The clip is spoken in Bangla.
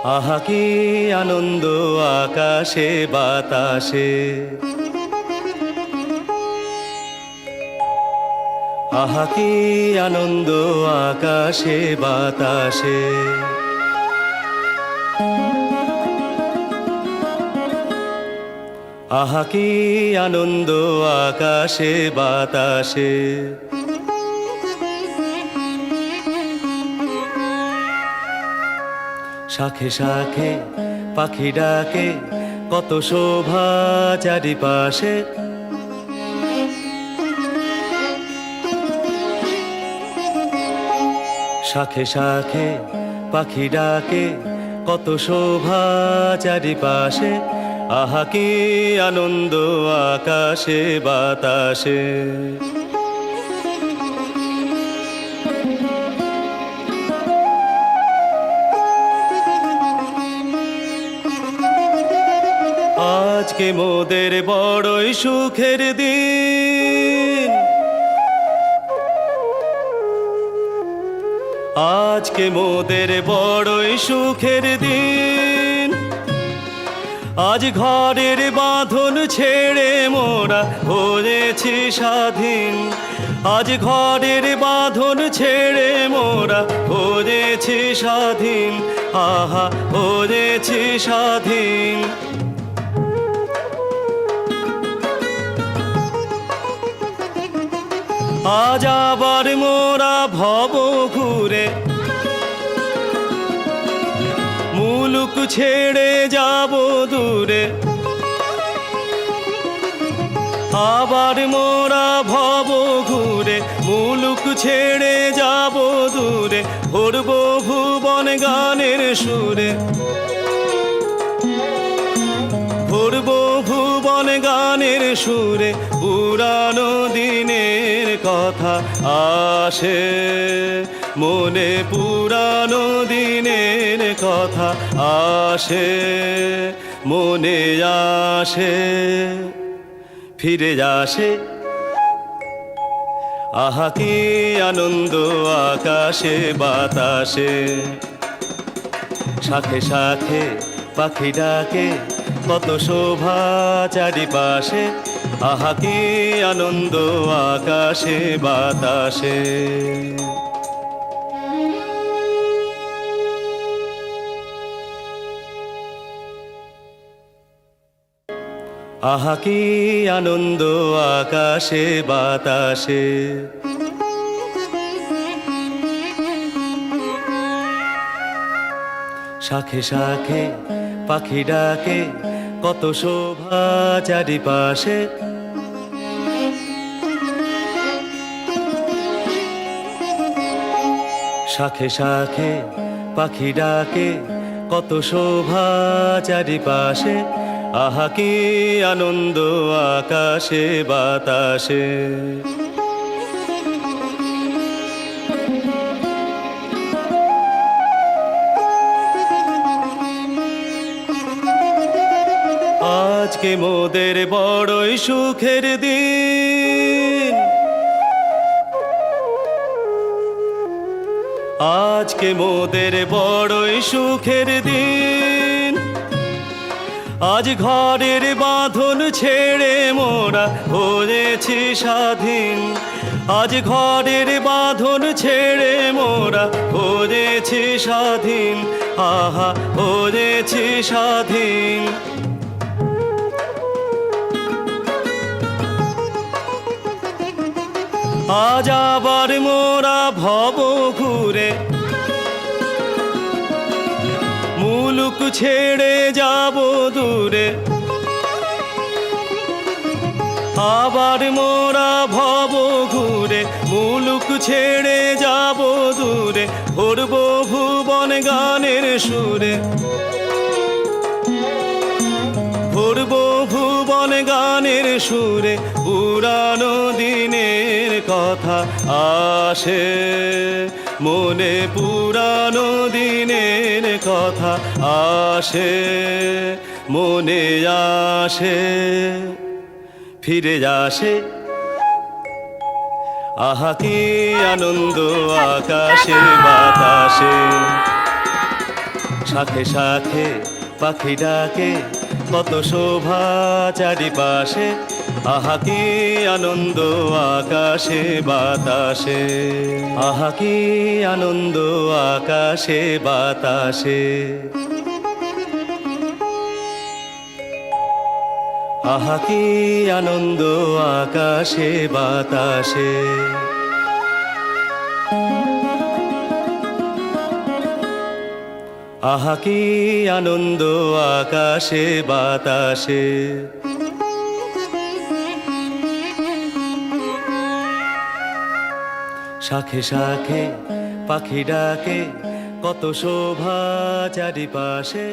আহা কি আনন্দ আকাশে বাতাসে, আহা কি আনন্দ আকাশে বাতাসে। আহা কি আনন্দ আকাশে বাতাসে। শাখে শাখে পাখি ডাকে, কত শোভা চারিপাশে। শাখে শাখে পাখি ডাকে, কত শোভা চারিপাশে। আহা কি আনন্দ আকাশে বাতাসে। আজকে মোদের বড়ই সুখের দিন, আজকে মোদের বড়ই সুখের দিন। আজ ঘরের বাঁধন ছেড়ে মোরা হয়েছি স্বাধীন। আজ ঘরের বাঁধন ছেড়ে মোরা হয়েছি স্বাধীন। আহা হয়েছি স্বাধীন। আজ আবার মোরা ভব ঘুরে মুলুক ছেড়ে যাব দূরে। আবার মোরা ভব ঘুরে মুলুক ছেড়ে যাব দূরে। ভরব ভুবন গানের সুরে, ভরব ভুবন গানের সুরে। পুরানো দিনের কথা আসে মনে, পুরানো দিনের কথা আসে মনে আসে, ফিরে আসে। আহা কি আনন্দ আকাশে বাতাসে। শাখে শাখে পাখি ডাকে, কত শোভা চারিপাশে। আহা কি আনন্দ আকাশে বাতাসে। আহা কি আনন্দ আকাশে বাতাসে। শাখে শাখে পাখি ডাকে, কত শোভা চারিপাশে। শাখে শাখে পাখি ডাকে, কত শোভা চারিপাশে। আহা কি আনন্দ আকাশে বাতাসে। আজকে মোদের বড়ই সুখের দিন, আজকে মোদের বড়ই সুখের দিন। আজ ঘরের বাঁধন ছেড়ে মোরা হয়েছি স্বাধীন। আজ ঘরের বাঁধন ছেড়ে মোরা হয়েছি স্বাধীন। আহা হয়েছি স্বাধীন। আজ আবার মোরা ভব ঘুরে মুলুক ছেড়ে যাব দূরে। আবার মোরা ভব ঘুরে মুলুক ছেড়ে যাব দূরে। ভরব ভুবন গানের সুরে, ভরব ভুবন গানের সুরে। পুরানো দিনের কথা আসে মনে, পুরানো দিনের কথা আসে মনে আসে, ফিরে আসে। আহা কি আনন্দ আকাশে বাতাসে। শাখে শাখে পাখি ডাকে, কত শোভা চারিপাশে, আহা কি আনন্দ আকাশে বাতাসে, আহা কি আনন্দ আকাশে বাতাসে, আহা কি আনন্দ আকাশে বাতাসে। আহা কি আনন্দ আকাশে বাতাসে। শাখে শাখে পাখি ডাকে, কত শোভা চারিপাশে,